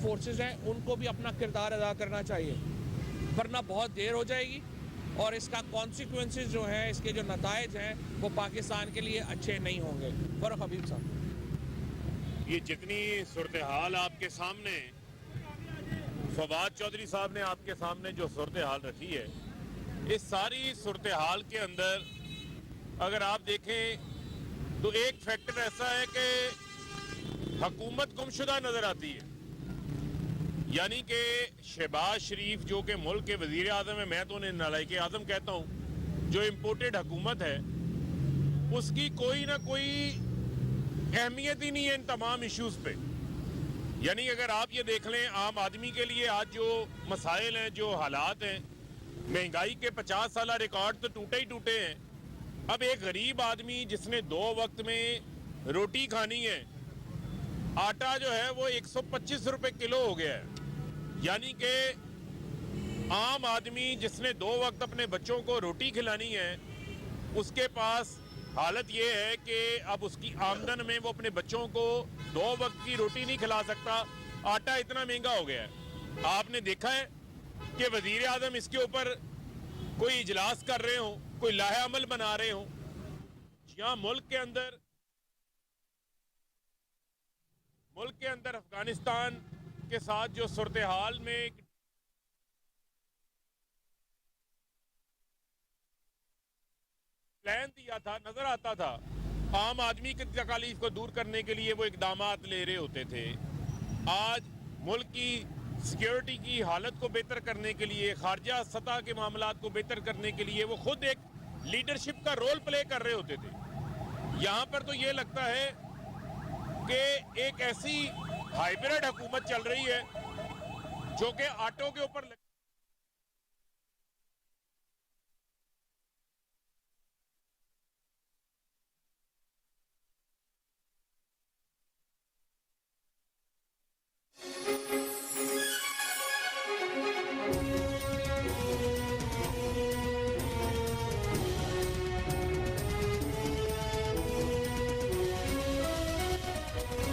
Forces हैं उनको भी अपना किरदार अदा करना चाहिए, वरना बहुत देर हो जाएगी और इसका कॉन्सिक्वेंसेस जो हैं, इसके जो नताइज हैं वो पाकिस्तान के लिए अच्छे नहीं होंगे। फर्रुख हबीब साहब, ये जितनी सूरत हाल आपके सामने, फवाद चौधरी साहब ने आपके सामने जो सूरत हाल रखी है, इस सारी सूरत हाल के अंदर अगर आप देखें तो एक फैक्टर ऐसा है कि हुकूमत गुमशुदा नजर आती है। यानी कि शहबाज शरीफ जो कि मुल्क के वजीर आजम है, मैं तो उन्हें नालायक आजम कहता हूँ, जो इम्पोर्टेड हुकूमत है उसकी कोई ना कोई अहमियत ही नहीं है इन तमाम इश्यूज पे। यानी अगर आप ये देख लें, आम आदमी के लिए आज जो मसाइल हैं, जो हालात हैं, महंगाई के 50 साल रिकॉर्ड तो टूटे ही टूटे हैं। अब एक गरीब आदमी जिसने 2 वक्त में रोटी खानी है, आटा जो है वो 125 रुपए किलो हो गया है। यानी कि आम आदमी जिसने 2 वक्त अपने बच्चों को रोटी खिलानी है, उसके पास हालत ये है कि अब उसकी आमदन में वो अपने बच्चों को 2 वक्त की रोटी नहीं खिला सकता। आटा इतना महंगा हो गया है। आपने देखा है कि वजीर आजम इसके ऊपर कोई इजलास कर रहे हो, कोई लाहे अमल बना रहे हो, जहां मुल्क के अंदर अफगानिस्तान के साथ जो सूरत हाल में प्लान दिया था, नजर आता था, आम आदमी की तकालीफ को दूर करने के लिए वो इकदामात ले रहे होते थे। आज मुल्क की सिक्योरिटी की हालत को बेहतर करने के लिए, खारजा सतह के मामलात को बेहतर करने के लिए वो खुद एक लीडरशिप का रोल प्ले कर रहे होते थे। यहाँ पर तो ये लगता है कि एक ऐसी हाइब्रिड हुकूमत चल रही है जो कि आटों के ऊपर